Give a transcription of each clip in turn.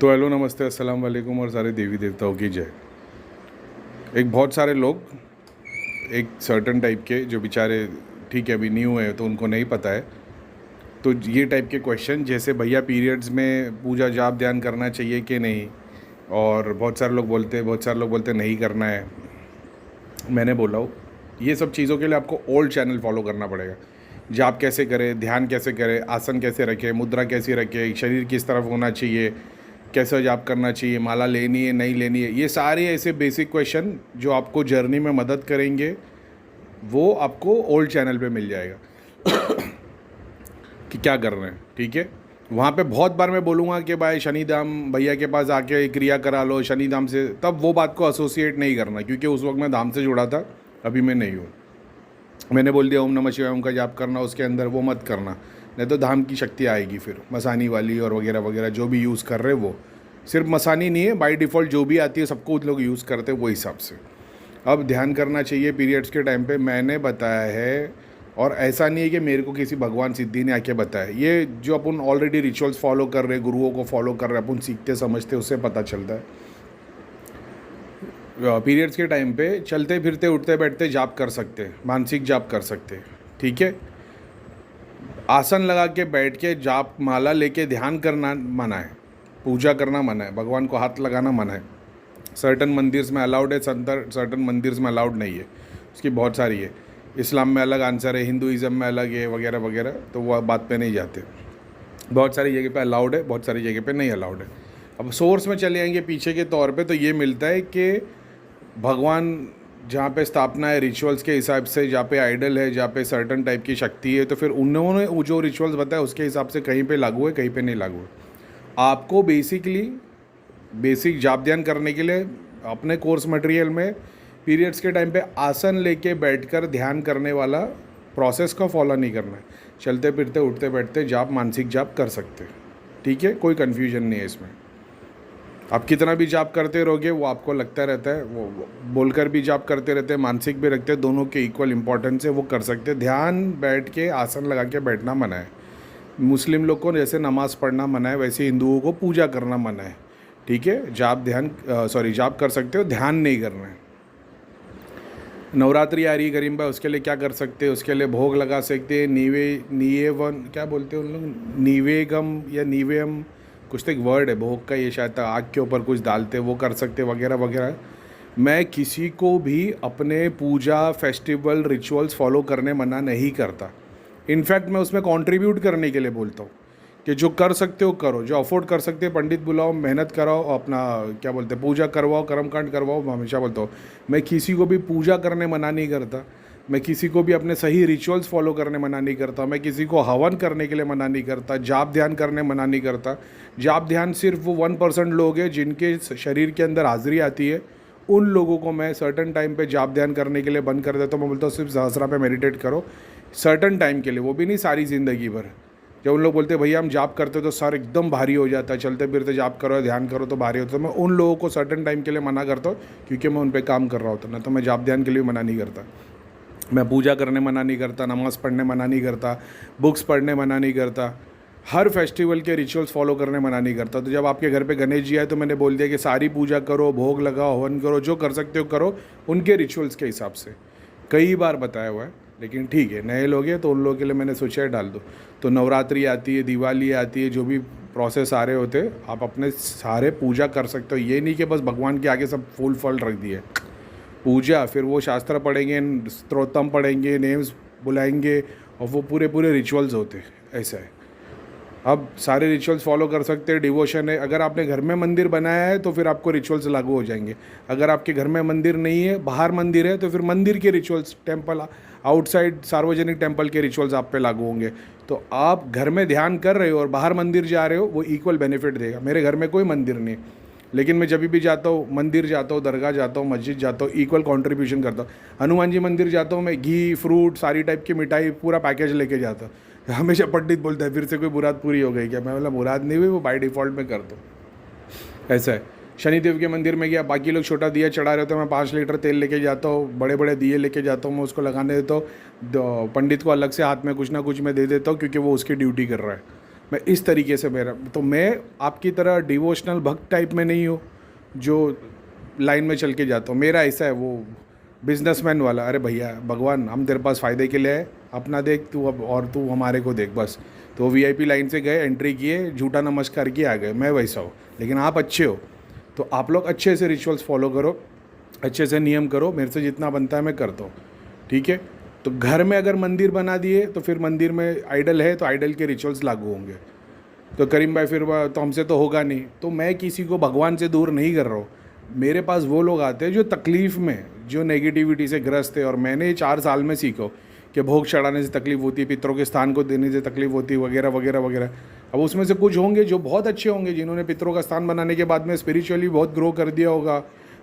तो हेलो, नमस्ते, अस्सलाम वालेकुम और सारे देवी देवताओं की जय। एक बहुत सारे लोग, एक सर्टन टाइप के जो बेचारे ठीक है अभी न्यू है तो उनको नहीं पता है, तो ये टाइप के क्वेश्चन जैसे भैया पीरियड्स में पूजा जाप ध्यान करना चाहिए कि नहीं, और बहुत सारे लोग बोलते हैं नहीं करना है। मैंने बोला हूँ ये सब चीज़ों के लिए आपको ओल्ड चैनल फॉलो करना पड़ेगा। जाप कैसे करें, ध्यान कैसे करें, आसन कैसे रखें, मुद्रा कैसी रखें, शरीर किस तरफ होना चाहिए, कैसे जाप करना चाहिए, माला लेनी है नहीं लेनी है, ये सारे ऐसे बेसिक क्वेश्चन जो आपको जर्नी में मदद करेंगे वो आपको ओल्ड चैनल पे मिल जाएगा कि क्या कर रहे हैं। ठीक है, वहाँ पे बहुत बार मैं बोलूँगा कि भाई शनिधाम भैया के पास आके क्रिया करा लो शनिधाम से, तब वो बात को एसोसिएट नहीं करना, क्योंकि उस वक्त मैं धाम से जुड़ा था, अभी मैं नहीं हूँ। मैंने बोल दिया ओम नमः शिवाय ओम का जाप करना, उसके अंदर वो मत करना, नहीं तो धाम की शक्ति आएगी फिर मसानी वाली और वगैरह वगैरह जो भी यूज़ कर रहे वो। सिर्फ मसानी नहीं है, बाय डिफ़ॉल्ट जो भी आती है सबको लोग यूज़ करते हैं वो हिसाब से। अब ध्यान करना चाहिए पीरियड्स के टाइम पे, मैंने बताया है, और ऐसा नहीं है कि मेरे को किसी भगवान सिद्धि ने आके बताया। ये जो अपन ऑलरेडी रिचुअल्स फॉलो कर रहे, गुरुओं को फॉलो कर रहे, अपन सीखते समझते उससे पता चलता है। पीरियड्स के टाइम पे चलते फिरते उठते बैठते जाप कर सकते हैं, मानसिक जाप कर सकते हैं। ठीक है, आसन लगा के बैठ के जाप माला लेके ध्यान करना मना है, पूजा करना मना है, भगवान को हाथ लगाना मना है। सर्टन मंदिर्स में अलाउड है, सर्टन मंदिर्स में अलाउड नहीं है, उसकी बहुत सारी है। इस्लाम में अलग आंसर है, हिंदुज़म में अलग है वगैरह वगैरह, तो वो बात पे नहीं जाते। बहुत सारी जगह पे अलाउड है, बहुत सारी जगह पे नहीं अलाउड है। अब सोर्स में चले आएंगे पीछे के तौर पे, तो ये मिलता है कि भगवान जहाँ पे स्थापना है रिचुअल्स के हिसाब से, जहाँ पे आइडल है, जहाँ पे सर्टन टाइप की शक्ति है, तो फिर उन्होंने जो रिचुअल्स बताया उसके हिसाब से कहीं पे लागू है कहीं पे नहीं लागू है। आपको बेसिकली बेसिक जाप ध्यान करने के लिए अपने कोर्स मटेरियल में पीरियड्स के टाइम पे आसन लेके बैठकर ध्यान करने वाला प्रोसेस को फॉलो नहीं करना है। चलते फिरते उठते बैठते जाप, मानसिक जाप कर सकते हैं। ठीक है, कोई कन्फ्यूजन नहीं है इसमें। आप कितना भी जाप करते रहोगे वो आपको लगता रहता है, वो बोलकर भी जाप करते रहते हैं, मानसिक भी रखते हैं, दोनों के इक्वल इंपॉर्टेंस है, वो कर सकते हैं। ध्यान बैठ के आसन लगा के बैठना मना है। मुस्लिम लोग को जैसे नमाज़ पढ़ना मना है, वैसे हिंदुओं को पूजा करना मना है। ठीक है, जाप कर सकते हो, ध्यान नहीं करना है। नवरात्रि आ रही है करीम भाई, उसके लिए क्या कर सकते हैं? उसके लिए भोग लगा सकते हैं, नीवेवन क्या बोलते हैं उन लोग, नीवेगम या नीवेयम, कुछ तो एक वर्ड है भोग का, ये शायद आग के ऊपर कुछ डालते वो कर सकते वगैरह वगैरह। मैं किसी को भी अपने पूजा फेस्टिवल रिचुअल्स फॉलो करने मना नहीं करता। इनफैक्ट मैं उसमें कंट्रीब्यूट करने के लिए बोलता हूँ कि जो कर सकते हो करो, जो अफोर्ड कर सकते हो पंडित बुलाओ, मेहनत कराओ, अपना क्या बोलते हैं पूजा करवाओ, कर्मकांड करवाओ। मैं हमेशा बोलता हूँ मैं किसी को भी पूजा करने मना नहीं करता, मैं किसी को भी अपने सही रिचुअल्स फॉलो करने मना नहीं करता, मैं किसी को हवन करने के लिए मना नहीं करता, जाप ध्यान करने मना नहीं करता। जाप ध्यान सिर्फ वो 1% लोग हैं जिनके शरीर के अंदर हाजिरी आती है, उन लोगों को मैं सर्टन टाइम पे जाप ध्यान करने के लिए बंद कर देता हूँ। मैं बोलता हूँ सिर्फ सहस्रा पे मेडिटेट करो सर्टन टाइम के लिए, वो भी नहीं सारी ज़िंदगी भर। जब उन लोग बोलते हैं भैया हम जाप करते तो सर एकदम भारी हो जाता है, चलते फिरते जाप करो ध्यान करो तो भारी होता है, मैं उन लोगों को सर्टन टाइम के लिए मना करता हूँ, क्योंकि मैं उन पर काम कर रहा होता, ना तो मैं जाप ध्यान के लिए मना नहीं करता। मैं पूजा करने मना नहीं करता, नमाज़ पढ़ने मना नहीं करता, बुक्स पढ़ने मना नहीं करता, हर फेस्टिवल के रिचुअल्स फॉलो करने मना नहीं करता। तो जब आपके घर पे गणेश जी आए तो मैंने बोल दिया कि सारी पूजा करो, भोग लगाओ, हवन करो, जो कर सकते हो करो उनके रिचुअल्स के हिसाब से। कई बार बताया हुआ है, लेकिन ठीक है नए लोग हैं तो उन लोगों के लिए मैंने सोचा है डाल दो। तो नवरात्रि आती है, दिवाली आती है, जो भी प्रोसेस आ रहे होते आप अपने सारे पूजा कर सकते हो। ये नहीं कि बस भगवान के आगे सब फूल फल रख दिए। पूजा फिर वो शास्त्र पढ़ेंगे, स्तोत्रम पढ़ेंगे, नेम्स बुलाएंगे, और वो पूरे पूरे रिचुअल्स होते, ऐसा है। अब सारे रिचुअल्स फॉलो कर सकते हैं, डिवोशन है। अगर आपने घर में मंदिर बनाया है तो फिर आपको रिचुअल्स लागू हो जाएंगे। अगर आपके घर में मंदिर नहीं है, बाहर मंदिर है, तो फिर मंदिर के रिचुअल्स, टेम्पल आउटसाइड सार्वजनिक टेम्पल के रिचुअल्स आप पे लागू होंगे। तो आप घर में ध्यान कर रहे हो और बाहर मंदिर जा रहे हो, वो इक्वल बेनिफिट देगा। मेरे घर में कोई मंदिर नहीं है, लेकिन मैं जब भी जाता हूँ, मंदिर जाता हूँ, दरगाह जाता हूँ, मस्जिद जाता हूँ, इक्वल कंट्रीब्यूशन करता हूँ। हनुमान जी मंदिर जाता हूँ, मैं घी, फ्रूट, सारी टाइप की मिठाई पूरा पैकेज लेके जाता हूँ। हमेशा पंडित बोलता है फिर से कोई मुराद पूरी हो गई क्या? मैं बोला मुराद नहीं हुई, वो बाय डिफ़ॉल्ट में कर दो, ऐसा है। शनिदेव के मंदिर में गया, बाकी लोग छोटा दिया चढ़ा रहे होते हैं, मैं 5 लीटर तेल लेके जाता हूँ, बड़े बड़े दिए लेके जाता हूँ, मैं उसको लगाने देता हूँ। पंडित को अलग से हाथ में कुछ ना कुछ मैं दे देता हूँ, क्योंकि वो उसकी ड्यूटी कर रहा है। मैं इस तरीके से मेरा, तो मैं आपकी तरह डिवोशनल भक्त टाइप में नहीं हूँ जो लाइन में चल के जाता हूँ। मेरा ऐसा है वो बिजनेसमैन वाला, अरे भैया भगवान हम तेरे पास फ़ायदे के लिए है, अपना देख तू अब और तू हमारे को देख बस। तो वीआईपी लाइन से गए, एंट्री किए, झूठा नमस्कार किए, आ गए। मैं वैसा हूँ, लेकिन आप अच्छे हो तो आप लोग अच्छे से रिचुअल्स फॉलो करो, अच्छे से नियम करो, मेरे से जितना बनता है मैं करता हूँ, ठीक है। तो घर में अगर मंदिर बना दिए तो फिर मंदिर में आइडल है तो आइडल के रिचुअल्स लागू होंगे। तो करीम भाई फिर तो हमसे तो होगा नहीं। तो मैं किसी को भगवान से दूर नहीं कर रहा हूँ। मेरे पास वो लोग आते हैं जो तकलीफ़ में, जो नेगेटिविटी से ग्रस्त है, और मैंने 4 साल में सीखा कि भोग चढ़ाने से तकलीफ़ होती है, पितरों के स्थान को देने से तकलीफ़ होती है, वगैरह वगैरह वगैरह। अब उसमें से कुछ होंगे जो बहुत अच्छे होंगे, जिन्होंने पितरों का स्थान बनाने के बाद में स्पिरिचुअली बहुत ग्रो कर दिया होगा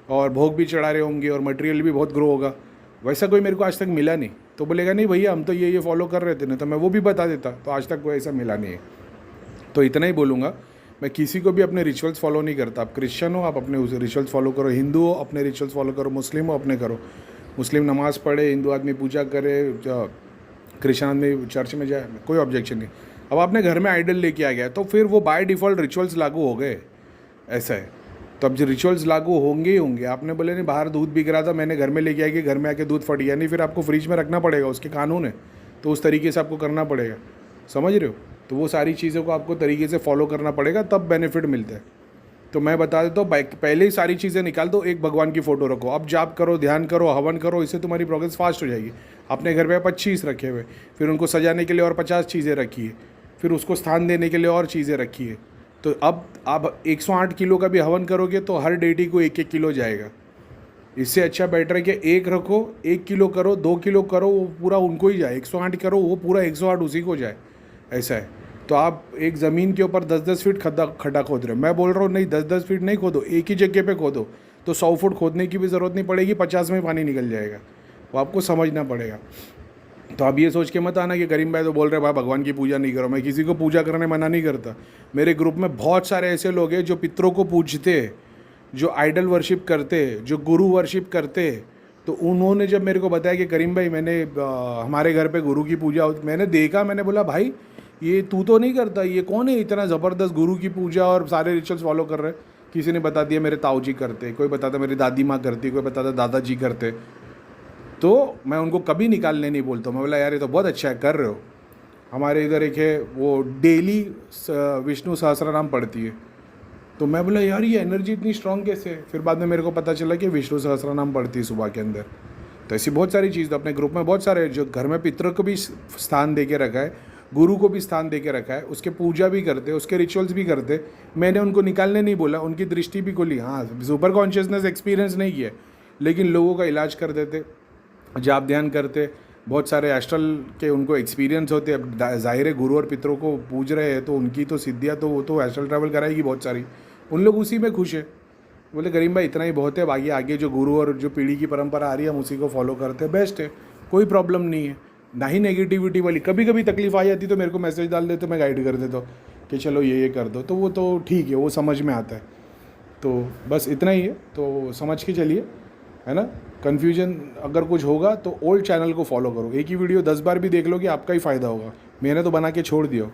और भोग भी चढ़ा रहे होंगे और मटेरियल भी बहुत ग्रो होगा। वैसा कोई मेरे को आज तक मिला नहीं। तो बोलेगा नहीं भैया हम तो ये फॉलो कर रहे थे ना, तो मैं वो भी बता देता। तो आज तक कोई ऐसा मिला नहीं है। तो इतना ही बोलूँगा, मैं किसी को भी अपने रिचुअल्स फॉलो नहीं करता। आप क्रिश्चियन हो, आप अपने उस रिचुअल्स फॉलो करो, हिंदू हो अपने रिचुअल्स फॉलो करो, मुस्लिम हो अपने करो। मुस्लिम नमाज़ पढ़े, हिंदू आदमी पूजा करे, क्रिश्चियन आदमी चर्च में जाए, कोई ऑब्जेक्शन नहीं। अब आपने घर में आइडल लेके आ गया तो फिर वो बाय डिफ़ॉल्ट रिचुअल्स लागू हो गए, ऐसा है। तो अब जो रिचुअल्स लागू होंगे ही होंगे। आपने बोले नहीं बाहर दूध बिक रहा था, मैंने घर में लेके आके घर में आके दूध फट गया, नहीं फिर आपको फ्रिज में रखना पड़ेगा, उसके कानून है, तो उस तरीके से आपको करना पड़ेगा, समझ रहे हो। तो वो सारी चीज़ों को आपको तरीके से फॉलो करना पड़ेगा, तब बेनिफिट मिलता है। तो मैं बता देता हूँ, पहले ही सारी चीज़ें निकाल दो, एक भगवान की फ़ोटो रखो, अब जाप करो, ध्यान करो, हवन करो, इससे तुम्हारी प्रोग्रेस फास्ट हो जाएगी। अपने घर पे 25 रखे हुए, फिर उनको सजाने के लिए और 50 चीज़ें रखी है, फिर उसको स्थान देने के लिए और चीज़ें रखी है। तो अब आप 108 किलो का भी हवन करोगे तो हर डेटी को 1-1 किलो जाएगा। इससे अच्छा बेटर है कि एक रखो, 1 किलो करो, 2 किलो करो, वो पूरा उनको ही जाए। 108 करो, वो पूरा 108 उसी को जाए, ऐसा है। तो आप एक ज़मीन के ऊपर 10-10 फीट खड्डा खोद रहे हो, मैं बोल रहा हूँ नहीं 10-10 फीट नहीं खोदो, एक ही जगह पे खोदो, तो 100 फुट खोदने की भी ज़रूरत नहीं पड़ेगी, 50 में पानी निकल जाएगा। वो आपको समझना पड़ेगा। तो आप ये सोच के मत आना कि करीम भाई तो बोल रहे भाई भगवान की पूजा नहीं करो। मैं किसी को पूजा करने मना नहीं करता। मेरे ग्रुप में बहुत सारे ऐसे लोग हैं जो पितरों को पूजते, जो आइडल वर्शिप करते, जो गुरु वर्शिप करते। तो उन्होंने जब मेरे को बताया कि करीम भाई मैंने हमारे घर पे गुरु की पूजा होती, मैंने देखा, मैंने बोला भाई ये तू तो नहीं करता, ये कौन है इतना ज़बरदस्त गुरु की पूजा और सारे रिचुअल्स फॉलो कर रहे। किसी ने बता दिया मेरे ताऊ जी करते, कोई बताता मेरी दादी माँ करती, कोई बताता दादाजी करते। तो मैं उनको कभी निकालने नहीं बोलता। मैं बोला यार ये तो बहुत अच्छा है, कर रहे हो। हमारे इधर एक है वो डेली विष्णु सहस्त्रनाम पढ़ती है। तो मैं बोला यार ये एनर्जी इतनी स्ट्रांग कैसे। फिर बाद में मेरे को पता चला कि विष्णु सहस्त्रनाम पढ़ती है सुबह के अंदर। तो ऐसी बहुत सारी चीज़, तो अपने ग्रुप में बहुत सारे जो घर में पितरों को भी स्थान दे के रखा है, गुरु को भी स्थान दे के रखा है, उसके पूजा भी करते, उसके रिचुअल्स भी करते। मैंने उनको निकालने नहीं बोला, उनकी दृष्टि भी खोली। हाँ सुपर कॉन्शियसनेस एक्सपीरियंस नहीं किया, लेकिन लोगों का इलाज कर देते, जाप ध्यान करते। बहुत सारे एस्ट्रल के उनको एक्सपीरियंस होते। अब ज़ाहिर है गुरु और पितरों को पूज रहे हैं तो उनकी तो सिद्धियाँ तो वो तो एस्ट्रल ट्रैवल कराएगी बहुत सारी, उन लोग उसी में खुश है। बोले करीम भाई इतना ही बहुत है, बाकी आगे जो गुरु और जो पीढ़ी की परंपरा आ रही है हम उसी को फॉलो करते हैं, बेस्ट है, कोई प्रॉब्लम नहीं है। ना ही नेगेटिविटी वाली। कभी कभी तकलीफ आ जाती तो मेरे को मैसेज डाल देते, मैं गाइड कर देता हूँ कि चलो ये कर दो, तो वो तो ठीक है, वो समझ में आता है। तो बस इतना ही है, तो समझ के चलिए, है ना। कन्फ्यूजन अगर कुछ होगा तो ओल्ड चैनल को फॉलो करो, एक ही वीडियो 10 बार भी देख लो कि आपका ही फ़ायदा होगा। मैंने तो बना के छोड़ दिया,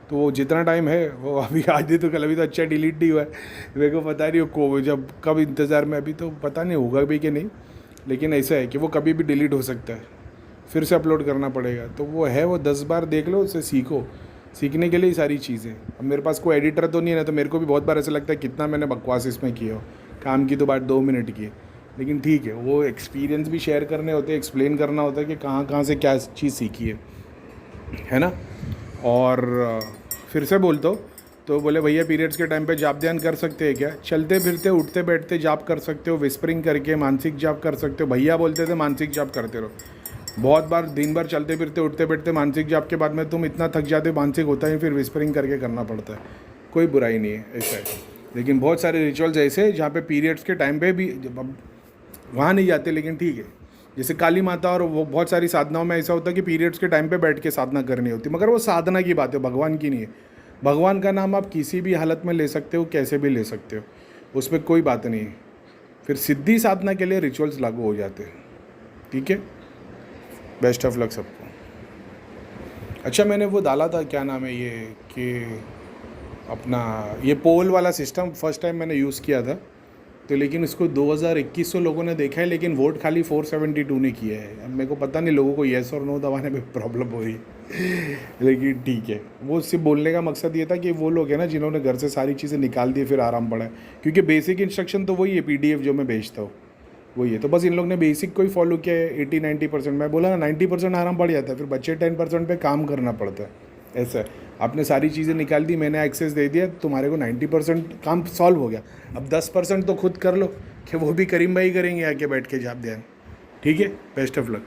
तो वो जितना टाइम है वो अभी आज दे तो कल, अभी तो अच्छा डिलीट नहीं हुआ है, मेरे को पता नहीं को जब कब इंतज़ार में, अभी तो पता नहीं होगा भी कि नहीं, लेकिन ऐसा है कि वो कभी भी डिलीट हो सकता है, फिर से अपलोड करना पड़ेगा। तो वो है, वो 10 बार देख लो, उससे सीखो, सीखने के लिए ही सारी चीज़ें। अब मेरे पास कोई एडिटर तो नहीं है ना, तो मेरे को भी बहुत बार ऐसा लगता है कितना मैंने बकवास इसमें किया हो, काम की तो बात 2 मिनट की है, लेकिन ठीक है, वो एक्सपीरियंस भी शेयर करने होते हैं, एक्सप्लेन करना होता है कि कहाँ कहाँ से क्या चीज़ सीखी है ना। और फिर से बोलता हूँ, तो बोले भैया पीरियड्स के टाइम पे जाप ध्यान कर सकते हैं क्या? चलते फिरते उठते बैठते जाप कर सकते हो, विस्परिंग करके मानसिक जाप कर सकते हो। भैया बोलते थे मानसिक जाप करते रहो। बहुत बार दिन भर चलते फिरते उठते बैठते मानसिक जाप के बाद में तुम इतना थक जाते मानसिक होता है, फिर विस्परिंग करके करना पड़ता है, कोई बुराई नहीं है, ऐसा है। लेकिन बहुत सारे रिचुअल्स ऐसे जहाँ पे पीरियड्स के टाइम पे भी वहाँ नहीं जाते, लेकिन ठीक है। जैसे काली माता और वो बहुत सारी साधनाओं में ऐसा होता है कि पीरियड्स के टाइम पे बैठ के साधना करनी होती है, मगर वो साधना की बात है, भगवान की नहीं है। भगवान का नाम आप किसी भी हालत में ले सकते हो, कैसे भी ले सकते हो, उसमें कोई बात नहीं है। फिर सिद्धि साधना के लिए रिचुअल्स लागू हो जाते हैं, ठीक है। बेस्ट ऑफ लक सबको। अच्छा मैंने वो डाला था, क्या नाम है ये, कि अपना ये पोल वाला सिस्टम फर्स्ट टाइम मैंने यूज़ किया था, तो लेकिन इसको 2100 लोगों ने देखा है, लेकिन वोट खाली 472 ने किया है। अब मेरे को पता नहीं लोगों को येस और नो दबाने में प्रॉब्लम हो रही है लेकिन ठीक है। वो सिर्फ बोलने का मकसद ये था कि वो लोग हैं ना जिन्होंने घर से सारी चीज़ें निकाल दी फिर आराम पड़ा है, क्योंकि बेसिक इंस्ट्रक्शन तो वही है, PDF जो मैं भेजता हूँ वही है। तो बस इन लोग ने बेसिक को ही फॉलो किया है 80-90%। मैं बोला ना 90% आराम पड़ जाता है, फिर बच्चे 10% पे काम करना पड़ता है। ऐसा है, आपने सारी चीज़ें निकाल दी, मैंने एक्सेस दे दिया, तुम्हारे को 90% काम सॉल्व हो गया। अब 10% तो खुद कर लो, कि वो भी करीम भाई करेंगे आके बैठ के, जब ध्यान। ठीक है, बेस्ट ऑफ लक।